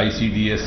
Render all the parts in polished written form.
ICDS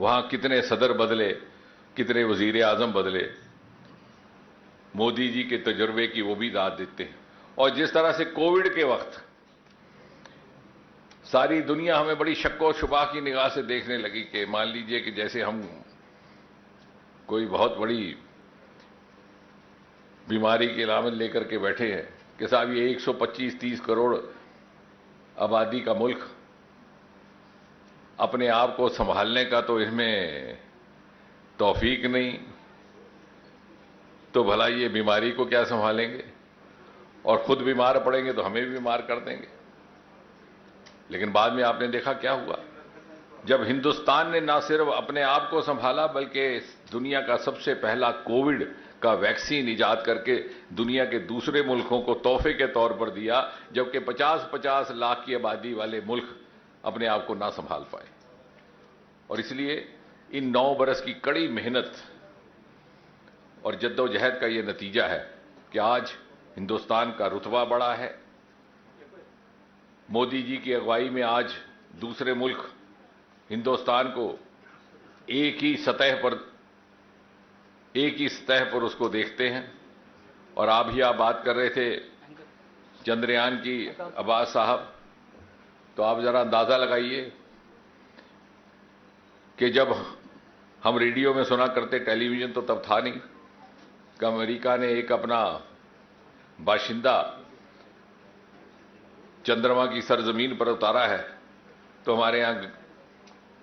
وہاں کتنے صدر بدلے, کتنے وزیر اعظم بدلے, مودی جی کے تجربے کی وہ بھی داد دیتے ہیں. اور جس طرح سے کووڈ کے وقت ساری دنیا ہمیں بڑی شک و شبہ کی نگاہ سے دیکھنے لگی کہ مان لیجئے کہ جیسے ہم کوئی بہت بڑی بیماری کی علامت لے کر کے بیٹھے ہیں کہ صاحب یہ 125-30 کروڑ آبادی کا ملک اپنے آپ کو سنبھالنے کا تو اس میں توفیق نہیں, تو بھلا یہ بیماری کو کیا سنبھالیں گے, اور خود بیمار پڑیں گے تو ہمیں بھی بیمار کر دیں گے. لیکن بعد میں آپ نے دیکھا کیا ہوا, جب ہندوستان نے نہ صرف اپنے آپ کو سنبھالا بلکہ دنیا کا سب سے پہلا کووڈ کا ویکسین ایجاد کر کے دنیا کے دوسرے ملکوں کو تحفے کے طور پر دیا, جبکہ 50-50 لاکھ کی آبادی والے ملک اپنے آپ کو نہ سنبھال پائے. اور اس لیے ان 9 برس کی کڑی محنت اور جد و جہد کا یہ نتیجہ ہے کہ آج ہندوستان کا رتبہ بڑا ہے. مودی جی کی اگوائی میں آج دوسرے ملک ہندوستان کو ایک ہی سطح پر اس کو دیکھتے ہیں. اور آپ بات کر رہے تھے چندریان کی, عباس صاحب, تو آپ ذرا اندازہ لگائیے کہ جب ہم ریڈیو میں سنا کرتے, ٹیلی ویژن تو تب تھا نہیں, کہ امریکہ نے ایک اپنا باشندہ چندرما کی سرزمین پر اتارا ہے, تو ہمارے یہاں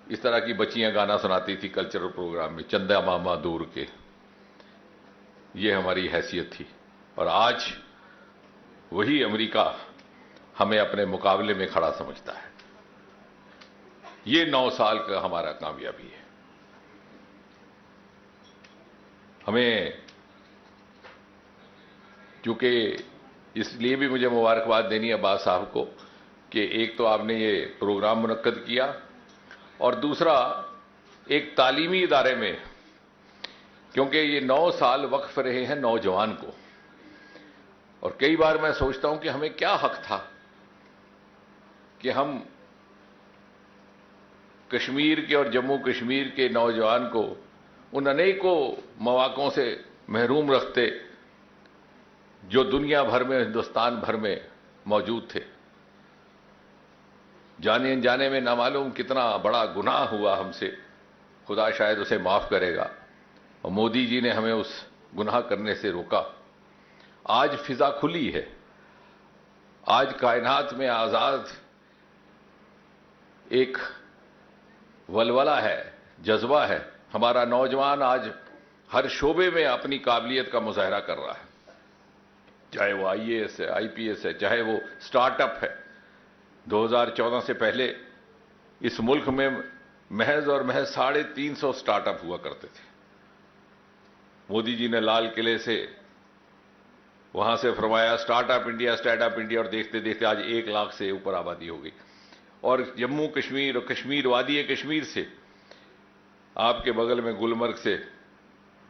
اس طرح کی بچیاں گانا سناتی تھی کلچرل پروگرام میں, چندا ماما دور کے. یہ ہماری حیثیت تھی. اور آج وہی امریکہ ہمیں اپنے مقابلے میں کھڑا سمجھتا ہے. یہ 9 سال کا ہمارا کامیابی ہے. ہمیں کیونکہ اس لیے بھی مجھے مبارکباد دینی ہے عباس صاحب کو کہ ایک تو آپ نے یہ پروگرام منعقد کیا, اور دوسرا ایک تعلیمی ادارے میں, کیونکہ یہ 9 سال وقف رہے ہیں نوجوان کو. اور کئی بار میں سوچتا ہوں کہ ہمیں کیا حق تھا کہ ہم کشمیر کے اور جموں کشمیر کے نوجوان کو ان انیکوں مواقعوں سے محروم رکھتے جو دنیا بھر میں, ہندوستان بھر میں موجود تھے. جانے انجانے میں نامعلوم کتنا بڑا گناہ ہوا ہم سے, خدا شاید اسے معاف کرے گا, اور مودی جی نے ہمیں اس گناہ کرنے سے روکا. آج فضا کھلی ہے, آج کائنات میں آزاد ایک ولولہ ہے, جذبہ ہے. ہمارا نوجوان آج ہر شعبے میں اپنی قابلیت کا مظاہرہ کر رہا ہے, چاہے وہ IAS ہے, IPS ہے, چاہے وہ سٹارٹ اپ ہے. 2014 سے پہلے اس ملک میں محض اور محض 350 سٹارٹ اپ ہوا کرتے تھے. مودی جی نے لال قلعے سے وہاں سے فرمایا سٹارٹ اپ انڈیا, اور دیکھتے دیکھتے آج 1 لاکھ سے اوپر آبادی ہو گئی. اور جموں کشمیر اور کشمیر, وادی کشمیر سے, آپ کے بغل میں گلمرگ سے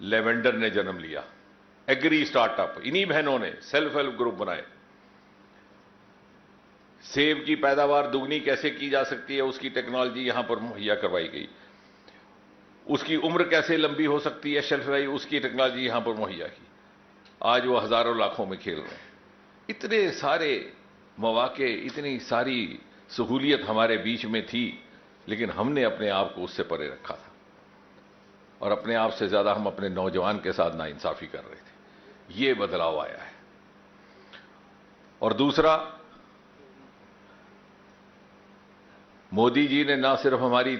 لیونڈر نے جنم لیا. ایگری سٹارٹ اپ انہی بہنوں نے سیلف ہیلپ گروپ بنائے. سیب کی پیداوار دگنی کیسے کی جا سکتی ہے, اس کی ٹیکنالوجی یہاں پر مہیا کروائی گئی. اس کی عمر کیسے لمبی ہو سکتی ہے, شیلف لائف, اس کی ٹیکنالوجی یہاں پر مہیا کی. آج وہ ہزاروں لاکھوں میں کھیل رہے ہیں. اتنے سارے مواقع, اتنی ساری سہولیت ہمارے بیچ میں تھی, لیکن ہم نے اپنے آپ کو اس سے پرے رکھا تھا, اور اپنے آپ سے زیادہ ہم اپنے نوجوان کے ساتھ ناانصافی کر رہے تھے. یہ بدلاؤ آیا ہے. اور دوسرا, مودی جی نے نہ صرف ہماری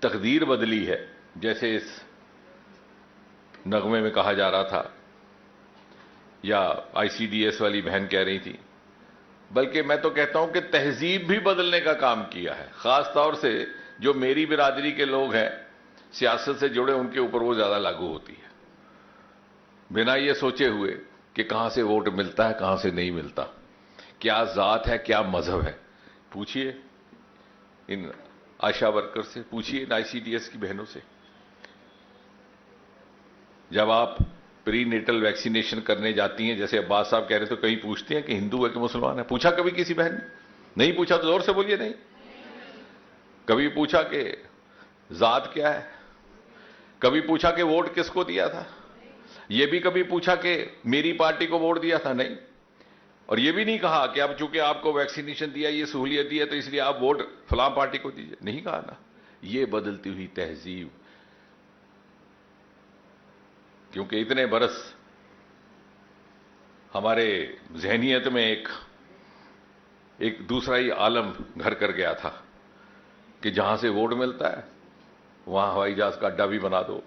تقدیر بدلی ہے, جیسے اس نغمے میں کہا جا رہا تھا, یا ICDS والی بہن کہہ رہی تھی, بلکہ میں تو کہتا ہوں کہ تہذیب بھی بدلنے کا کام کیا ہے. خاص طور سے جو میری برادری کے لوگ ہیں, سیاست سے جڑے, ان کے اوپر وہ زیادہ لاگو ہوتی ہے, بنا یہ سوچے ہوئے کہ کہاں سے ووٹ ملتا ہے, کہاں سے نہیں ملتا, کیا ذات ہے, کیا مذہب ہے. پوچھئے ان آشا ورکر سے, پوچھئے ان ICDS کی بہنوں سے. جب آپ پری نیٹل ویکسینیشن کرنے جاتی ہیں, جیسے عباس صاحب کہہ رہے تو کہیں پوچھتے ہیں کہ ہندو ہے کہ مسلمان ہے؟ پوچھا کبھی کسی بہن نے؟ نہیں پوچھا تو زور سے بولیے نہیں. کبھی پوچھا کہ ذات کیا ہے؟ کبھی پوچھا کہ ووٹ کس کو دیا تھا؟ یہ بھی کبھی پوچھا کہ میری پارٹی کو ووٹ دیا تھا؟ نہیں. اور یہ بھی نہیں کہا کہ اب چونکہ آپ کو ویکسینیشن دیا، یہ سہولیت دی ہے، تو اس لیے آپ ووٹ فلاں پارٹی کو دیجیے. نہیں کہا نا. یہ بدلتی ہوئی تہذیب، کیونکہ اتنے برس ہمارے ذہنیت میں ایک دوسرا ہی عالم گھر کر گیا تھا کہ جہاں سے ووٹ ملتا ہے وہاں ہوائی جہاز کا اڈا بھی بنا دو،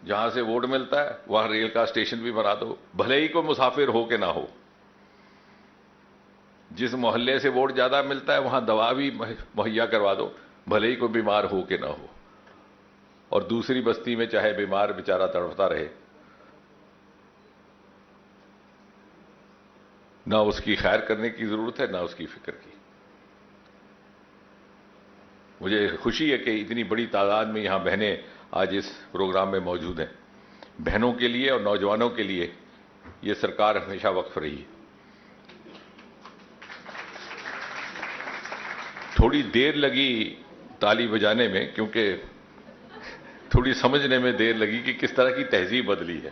جہاں سے ووٹ ملتا ہے وہاں ریل کا اسٹیشن بھی بنا دو، بھلے ہی کوئی مسافر ہو کہ نہ ہو. جس محلے سے ووٹ زیادہ ملتا ہے وہاں دوا بھی مہیا کروا دو، بھلے ہی کوئی بیمار ہو کہ نہ ہو. اور دوسری بستی میں چاہے بیمار بیچارہ تڑپتا رہے، نہ اس کی خیر کرنے کی ضرورت ہے نہ اس کی فکر کی. مجھے خوشی ہے کہ اتنی بڑی تعداد میں یہاں بہنیں آج اس پروگرام میں موجود ہیں. بہنوں کے لیے اور نوجوانوں کے لیے یہ سرکار ہمیشہ وقف رہی ہے. تھوڑی دیر لگی تالی بجانے میں، کیونکہ تھوڑی سمجھنے میں دیر لگی کہ کس طرح کی تہذیب بدلی ہے.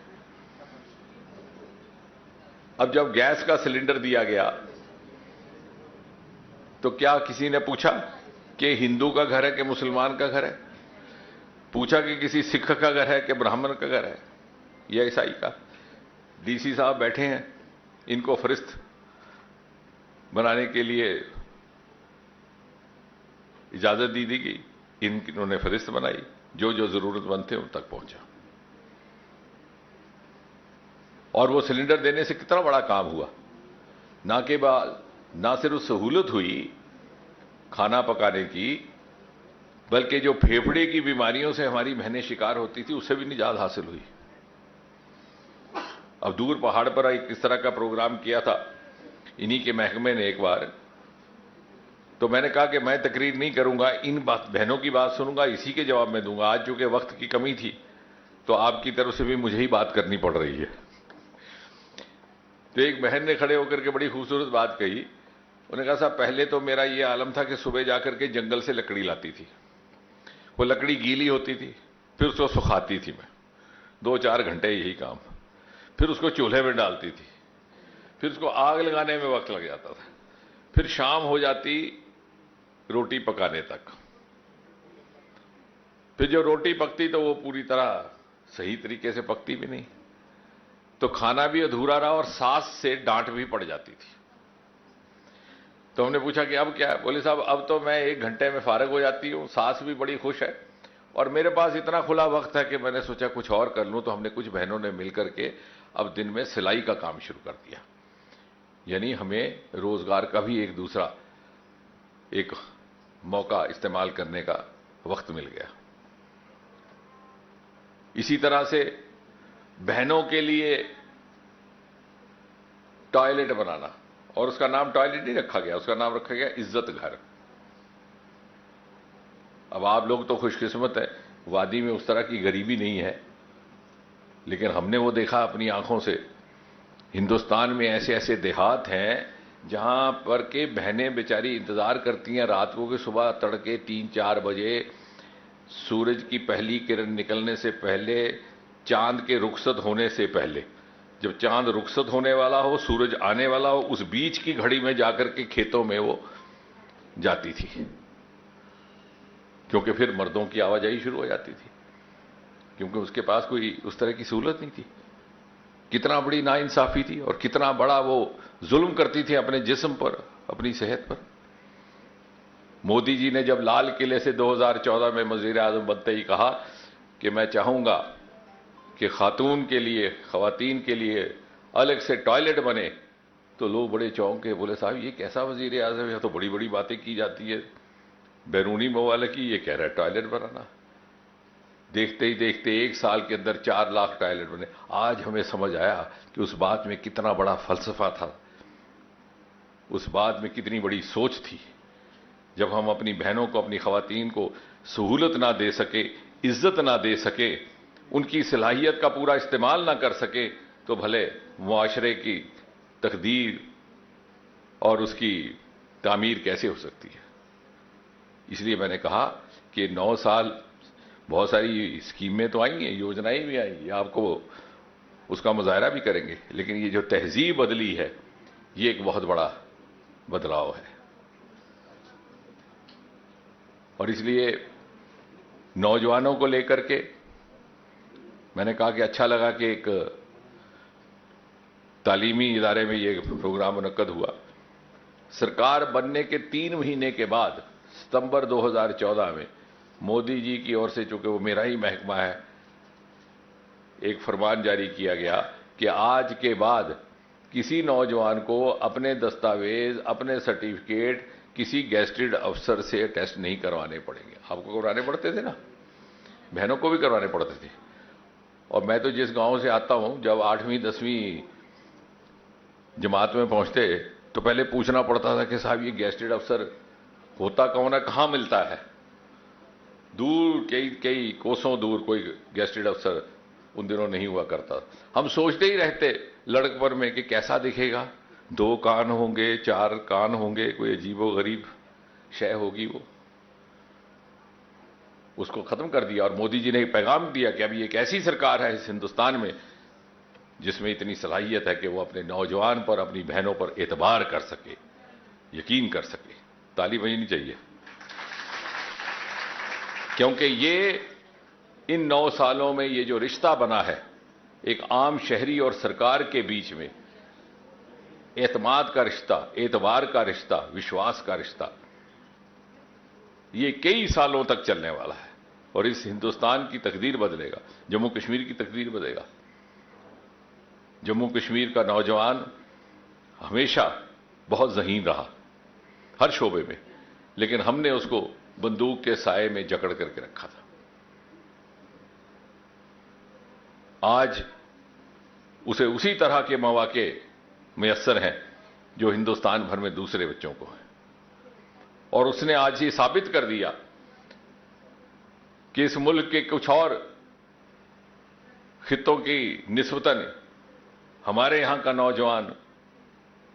اب جب گیس کا سلنڈر دیا گیا تو کیا کسی نے پوچھا کہ ہندو کا گھر ہے کہ مسلمان کا گھر ہے؟ پوچھا کہ کسی سکھ کا گھر ہے کہ برہمن کا گھر ہے یا عیسائی کا؟ ڈی سی صاحب بیٹھے ہیں، ان کو فہرست بنانے کے لیے اجازت دی گئی، انہوں نے فہرست بنائی، جو جو ضرورت مند تھے ان تک پہنچا. اور وہ سلنڈر دینے سے کتنا بڑا کام ہوا. نہ کہ بعد نہ صرف سہولت ہوئی کھانا پکانے کی، بلکہ جو پھیپھڑے کی بیماریوں سے ہماری بہنیں شکار ہوتی تھی اس سے بھی نجات حاصل ہوئی. اب دور پہاڑ پر ایک اس طرح کا پروگرام کیا تھا انہی کے محکمے نے ایک بار، تو میں نے کہا کہ میں تقریر نہیں کروں گا، ان بہنوں کی بات سنوں گا، اسی کے جواب میں دوں گا. آج چونکہ وقت کی کمی تھی تو آپ کی طرف سے بھی مجھے ہی بات کرنی پڑ رہی ہے. تو ایک بہن نے کھڑے ہو کر کے بڑی خوبصورت بات کہی. انہوں نے کہا صاحب پہلے تو میرا یہ عالم تھا کہ صبح جا کر کے جنگل سے لکڑی لاتی تھی، وہ لکڑی گیلی ہوتی تھی، پھر اس کو سکھاتی تھی میں 2-4 گھنٹے یہی کام، پھر اس کو چولہے میں ڈالتی تھی، پھر اس کو آگ لگانے میں وقت لگ جاتا تھا، پھر شام ہو جاتی روٹی پکانے تک. پھر جو روٹی پکتی تو وہ پوری طرح صحیح طریقے سے پکتی بھی نہیں، تو کھانا بھی ادھورا رہا اور ساس سے ڈانٹ بھی پڑ جاتی تھی. تو ہم نے پوچھا کہ اب کیا ہے؟ بولے صاحب اب تو میں 1 گھنٹے میں فارغ ہو جاتی ہوں، ساس بھی بڑی خوش ہے، اور میرے پاس اتنا کھلا وقت ہے کہ میں نے سوچا کچھ اور کر لوں. تو ہم نے کچھ بہنوں نے مل کر کے اب دن میں سلائی کا کام شروع کر دیا. یعنی ہمیں روزگار کا بھی ایک دوسرا ایک موقع استعمال کرنے کا وقت مل گیا. اسی طرح سے بہنوں کے لیے ٹوائلٹ بنانا، اور اس کا نام ٹوائلٹ نہیں رکھا گیا، اس کا نام رکھا گیا عزت گھر. اب آپ لوگ تو خوش قسمت ہیں، وادی میں اس طرح کی غریبی نہیں ہے، لیکن ہم نے وہ دیکھا اپنی آنکھوں سے. ہندوستان میں ایسے ایسے دیہات ہیں جہاں پر کہ بہنیں بیچاری انتظار کرتی ہیں رات کو کہ صبح تڑکے 3-4 بجے سورج کی پہلی کرن نکلنے سے پہلے، چاند کے رخصت ہونے سے پہلے، جب چاند رخصت ہونے والا ہو سورج آنے والا ہو، اس بیچ کی گھڑی میں جا کر کے کھیتوں میں وہ جاتی تھی، کیونکہ پھر مردوں کی آوازائی شروع ہو جاتی تھی، کیونکہ اس کے پاس کوئی اس طرح کی سہولت نہیں تھی. کتنا بڑی ناانصافی تھی اور کتنا بڑا وہ ظلم کرتی تھی اپنے جسم پر، اپنی صحت پر. مودی جی نے جب لال قلعے سے 2014 میں وزیر اعظم بنتے ہی کہا کہ میں چاہوں گا کہ خاتون کے لیے، خواتین کے لیے الگ سے ٹوائلٹ بنے، تو لوگ بڑے چونکے، بولے صاحب یہ کیسا وزیر اعظم ہے، تو بڑی بڑی باتیں کی جاتی ہے بیرونی ممالک کی، یہ کہہ رہا ہے ٹوائلٹ بنانا. دیکھتے ہی دیکھتے 1 سال کے اندر 4 لاکھ ٹوائلٹ بنے. آج ہمیں سمجھ آیا کہ اس بات میں کتنا بڑا فلسفہ تھا، اس بات میں کتنی بڑی سوچ تھی. جب ہم اپنی بہنوں کو، اپنی خواتین کو سہولت نہ دے سکے، عزت نہ دے سکے، ان کی صلاحیت کا پورا استعمال نہ کر سکے، تو بھلے معاشرے کی تقدیر اور اس کی تعمیر کیسے ہو سکتی ہے. اس لیے میں نے کہا کہ 9 سال بہت ساری اسکیمیں تو آئی ہیں، یوجنائیں بھی آئی ہیں، آپ کو اس کا مظاہرہ بھی کریں گے، لیکن یہ جو تہذیب بدلی ہے یہ ایک بہت بڑا بدلاؤ ہے۔ اور اس لیے نوجوانوں کو لے کر کے میں نے کہا کہ اچھا لگا کہ ایک تعلیمی ادارے میں یہ پروگرام منعقد ہوا۔ سرکار بننے کے 3 مہینے کے بعد ستمبر 2014 میں مودی جی کی اور سے، چونکہ وہ میرا ہی محکمہ ہے، ایک فرمان جاری کیا گیا کہ آج کے بعد کسی نوجوان کو اپنے دستاویز، اپنے سرٹیفکیٹ کسی گیزٹڈ افسر سے ٹیسٹ نہیں کروانے پڑیں گے۔ آپ کو کروانے پڑتے تھے نا، بہنوں کو بھی کروانے پڑتے تھے۔ اور میں تو جس گاؤں سے آتا ہوں، جب 8ویں 10ویں جماعت میں پہنچتے تو پہلے پوچھنا پڑتا تھا کہ صاحب یہ گیزٹڈ افسر ہوتا کون ہے، کہاں ملتا ہے؟ دور کئی کوسوں دور کوئی گیزٹڈ افسر ان دنوں نہیں ہوا کرتا۔ ہم سوچتے ہی رہتے لڑکپن میں کہ کیسا دکھے گا، 2 کان ہوں گے، 4 کان ہوں گے، کوئی عجیب و غریب شے ہوگی وہ۔ اس کو ختم کر دیا، اور مودی جی نے ایک پیغام دیا کہ ابھی ایک ایسی سرکار ہے اس ہندوستان میں جس میں اتنی صلاحیت ہے کہ وہ اپنے نوجوان پر، اپنی بہنوں پر اعتبار کر سکے، یقین کر سکے۔ تالی بجنی چاہیے، کیونکہ یہ ان 9 سالوں میں یہ جو رشتہ بنا ہے ایک عام شہری اور سرکار کے بیچ میں، اعتماد کا رشتہ، اعتبار کا رشتہ، وشواس کا رشتہ، یہ کئی سالوں تک چلنے والا ہے، اور اس ہندوستان کی تقدیر بدلے گا، جموں کشمیر کی تقدیر بدلے گا۔ جموں کشمیر کا نوجوان ہمیشہ بہت ذہین رہا ہر شعبے میں، لیکن ہم نے اس کو بندوق کے سائے میں جکڑ کر کے رکھا تھا۔ آج اسے اسی طرح کے مواقع میسر ہیں جو ہندوستان بھر میں دوسرے بچوں کو ہیں، اور اس نے آج یہ ثابت کر دیا کہ اس ملک کے کچھ اور خطوں کی نسبتاً ہمارے یہاں کا نوجوان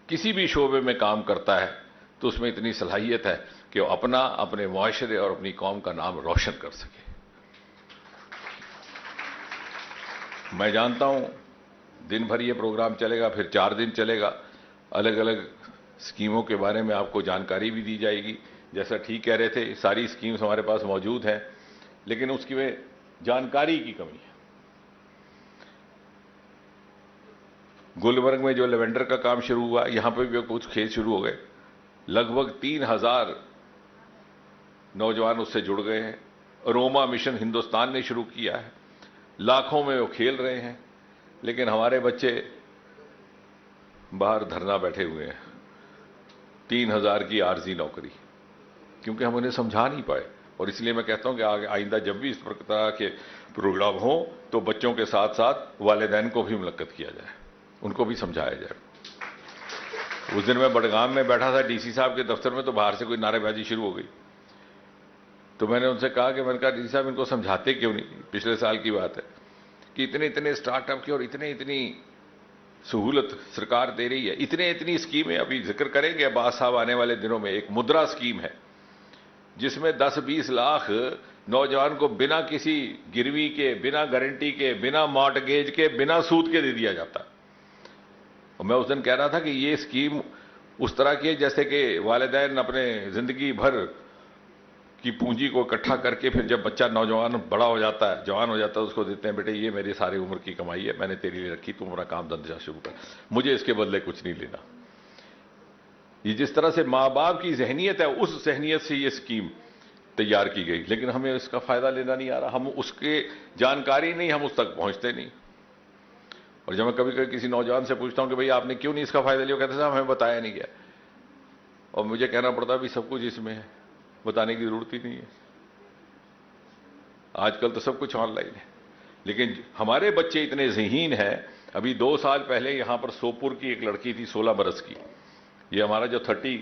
کسی بھی شعبے میں کام کرتا ہے تو اس میں اتنی صلاحیت ہے کہ وہ اپنا، اپنے معاشرے اور اپنی قوم کا نام روشن کر سکے۔ میں جانتا ہوں دن بھر یہ پروگرام چلے گا، پھر 4 دن چلے گا، الگ الگ اسکیموں کے بارے میں آپ کو جانکاری بھی دی جائے گی۔ جیسا ٹھیک کہہ رہے تھے، ساری اسکیمز ہمارے پاس موجود ہیں، لیکن اس کی میں جانکاری کی کمی ہے۔ گلبرگ میں جو لیونڈر کا کام شروع ہوا، یہاں پہ بھی کچھ کھیت شروع ہو گئے، لگ بھگ 3000 نوجوان اس سے جڑ گئے ہیں۔ روما مشن ہندوستان نے شروع کیا ہے، لاکھوں میں وہ کھیل رہے ہیں، لیکن ہمارے بچے باہر دھرنا بیٹھے ہوئے ہیں۔ 3000 کی عارضی نوکری، کیونکہ ہم انہیں سمجھا نہیں پائے۔ اور اس لیے میں کہتا ہوں کہ آئندہ جب بھی اس طرح کے پروگرام ہوں تو بچوں کے ساتھ ساتھ والدین کو بھی ملقت کیا جائے، ان کو بھی سمجھایا جائے۔ اس دن میں بڈگام میں بیٹھا تھا ڈی سی صاحب کے دفتر میں، تو باہر سے کوئی نعرے بازی شروع ہو گئی، تو میں نے ان سے کہا کہ میں نے کہا ڈی سی صاحب ان کو سمجھاتے کیوں نہیں؟ پچھلے سال کی بات ہے کہ اتنے اسٹارٹ اپ کی اور اتنی سہولت سرکار دے رہی ہے، اتنی اسکیمیں، ابھی ذکر کریں گے عباس صاحب آنے والے دنوں میں۔ ایک مدرا اسکیم ہے جس میں 10-20 لاکھ نوجوان کو بنا کسی گروی کے، بنا گارنٹی کے، بنا مارٹگیج کے، بنا سود کے دے دیا جاتا ہے۔ اور میں اس دن کہہ رہا تھا کہ یہ اسکیم اس طرح کی ہے جیسے کہ والدین اپنے زندگی بھر کی پونجی کو اکٹھا کر کے پھر جب بچہ نوجوان بڑا ہو جاتا ہے، جوان ہو جاتا ہے، اس کو دیتے ہیں، بیٹے یہ میری ساری عمر کی کمائی ہے، میں نے تیرے لیے رکھی، تم اپنا کام دھندا شروع کر، مجھے اس کے بدلے کچھ نہیں لینا۔ یہ جس طرح سے ماں باپ کی ذہنیت ہے، اس ذہنیت سے یہ اسکیم تیار کی گئی، لیکن ہمیں اس کا فائدہ لینا نہیں آ رہا، ہم اس کے جانکاری نہیں، ہم اس تک پہنچتے نہیں۔ اور جب میں کبھی کسی نوجوان سے پوچھتا ہوں کہ بھئی آپ نے کیوں نہیں اس کا فائدہ لیا، کہتے ہیں صاحب ہمیں بتایا نہیں گیا، اور مجھے کہنا پڑتا ہے سب کچھ اس میں ہے، بتانے کی ضرورت ہی نہیں ہے۔ آج کل تو سب کچھ آن لائن ہے، لیکن ہمارے بچے اتنے ذہین ہیں۔ ابھی 2 سال پہلے یہاں پر سوپور کی ایک لڑکی تھی 16 برس کی، یہ ہمارا جو 30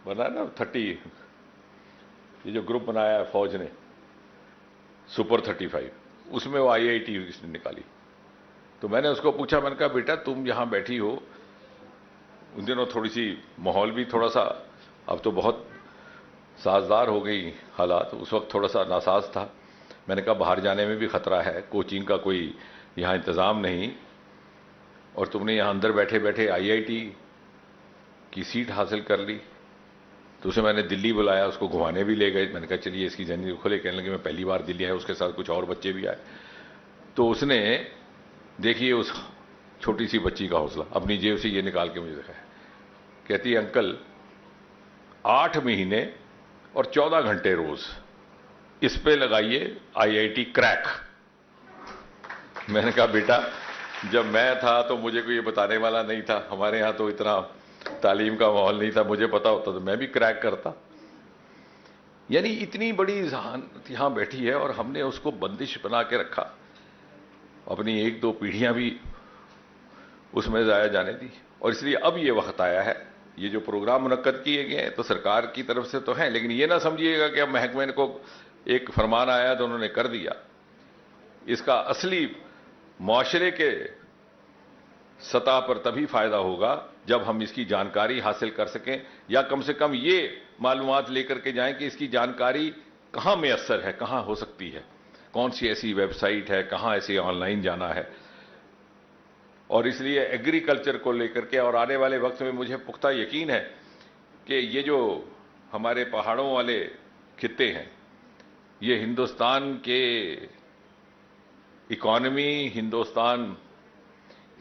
بنا نا 30 یہ جو گروپ بنایا ہے فوج نے سپر 35، اس میں وہ IIT اس نے نکالی۔ تو میں نے اس کو پوچھا، میں نے کہا بیٹا تم یہاں بیٹھی ہو، ان دنوں تھوڑی سی ماحول بھی تھوڑا سا، اب تو بہت سازدار ہو گئی حالات، اس وقت تھوڑا سا ناساز تھا، میں نے کہا باہر جانے میں بھی خطرہ ہے, کوچنگ کا کوئی یہاں انتظام نہیں, اور تم نے یہاں اندر بیٹھے بیٹھے IIT کی سیٹ حاصل کر لی. تو اسے میں نے دلی بلایا, اس کو گھمانے بھی لے گئے. میں نے کہا چلیے اس کی زندگی کھلے, کہنے لگے میں پہلی بار دلی آیا, اس کے ساتھ کچھ اور بچے بھی آئے. تو اس نے دیکھیے اس چھوٹی سی بچی کا حوصلہ, اپنی جیب سے یہ نکال کے مجھے دکھایا, کہتی ہے انکل 8 مہینے اور 14 گھنٹے روز اس پہ لگائیے IIT کریک. میں نے کہا بیٹا جب میں تھا تو مجھے کوئی یہ بتانے والا نہیں تھا, ہمارے ہاں تو اتنا تعلیم کا ماحول نہیں تھا, مجھے پتا ہوتا تو میں بھی کریک کرتا. یعنی اتنی بڑی ذہانت یہاں بیٹھی ہے اور ہم نے اس کو بندش بنا کے رکھا, اپنی 1-2 پیڑھیاں بھی اس میں ضائع جانے دی. اور اس لیے اب یہ وقت آیا ہے, یہ جو پروگرام منعقد کیے گئے ہیں تو سرکار کی طرف سے تو ہیں, لیکن یہ نہ سمجھیے گا کہ اب محکمے کو ایک فرمان آیا تو انہوں نے کر دیا. اس کا اصلی معاشرے کے سطح پر تبھی فائدہ ہوگا جب ہم اس کی جانکاری حاصل کر سکیں, یا کم سے کم یہ معلومات لے کر کے جائیں کہ اس کی جانکاری کہاں میسر ہے, کہاں ہو سکتی ہے, کون سی ایسی ویب سائٹ ہے, کہاں ایسے آن لائن جانا ہے. اور اس لیے ایگریکلچر کو لے کر کے اور آنے والے وقت میں مجھے پختہ یقین ہے کہ یہ جو ہمارے پہاڑوں والے خطے ہیں یہ ہندوستان کے اکانومی, ہندوستان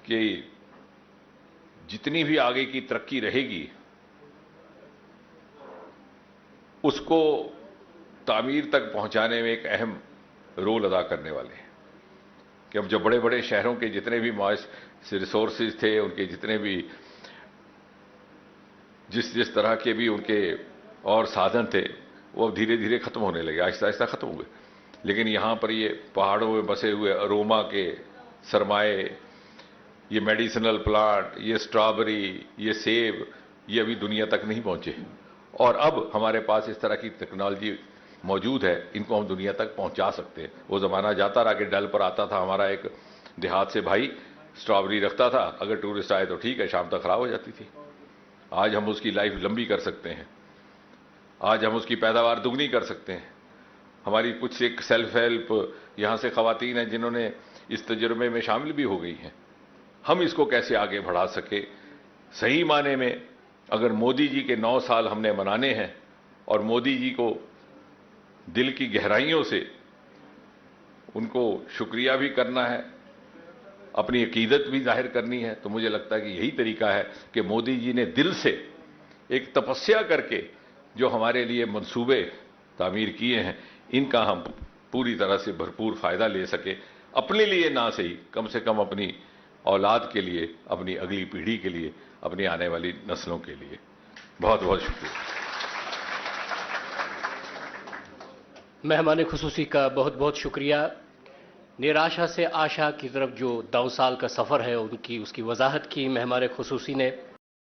کی جتنی بھی آگے کی ترقی رہے گی اس کو تعمیر تک پہنچانے میں ایک اہم رول ادا کرنے والے ہیں. کہ اب جو بڑے بڑے شہروں کے جتنے بھی ریسورسز تھے, ان کے جتنے بھی جس طرح کے بھی ان کے اور سادھن تھے وہ اب دھیرے دھیرے ختم ہونے لگے, آہستہ آہستہ ختم ہوئے. لیکن یہاں پر یہ پہاڑوں میں بسے ہوئے اروما کے سرمائے, یہ میڈیسنل پلانٹ, یہ اسٹرابری, یہ سیب, یہ ابھی دنیا تک نہیں پہنچے. اور اب ہمارے پاس اس طرح کی ٹیکنالوجی موجود ہے, ان کو ہم دنیا تک پہنچا سکتے ہیں. وہ زمانہ جاتا رہا کہ ڈل پر آتا تھا ہمارا ایک دیہات سے بھائی, اسٹرابری رکھتا تھا, اگر ٹورسٹ آئے تو ٹھیک ہے, شام تک خراب ہو جاتی تھی. آج ہم اس کی لائف لمبی کر سکتے ہیں, آج ہم اس کی پیداوار دگنی کر سکتے ہیں. ہماری کچھ ایک سیلف ہیلپ یہاں سے خواتین ہیں جنہوں نے اس تجربے میں شامل بھی ہو گئی ہیں. ہم اس کو کیسے آگے بڑھا سکے. صحیح معنی میں اگر مودی جی کے 9 سال ہم نے منانے ہیں اور مودی جی کو دل کی گہرائیوں سے ان کو شکریہ بھی کرنا ہے, اپنی عقیدت بھی ظاہر کرنی ہے, تو مجھے لگتا ہے کہ یہی طریقہ ہے کہ مودی جی نے دل سے ایک تپسیا کر کے جو ہمارے لیے منصوبے تعمیر کیے ہیں ان کا ہم پوری طرح سے بھرپور فائدہ لے سکے, اپنے لیے نہ صحیح کم سے کم اپنی اولاد کے لیے, اپنی اگلی پیڑھی کے لیے, اپنی آنے والی نسلوں کے لیے. بہت بہت شکریہ. مہمان خصوصی کا بہت بہت شکریہ. نراشا سے آشا کی طرف جو 2 سال کا سفر ہے اس کی وضاحت کی مہمان خصوصی نے.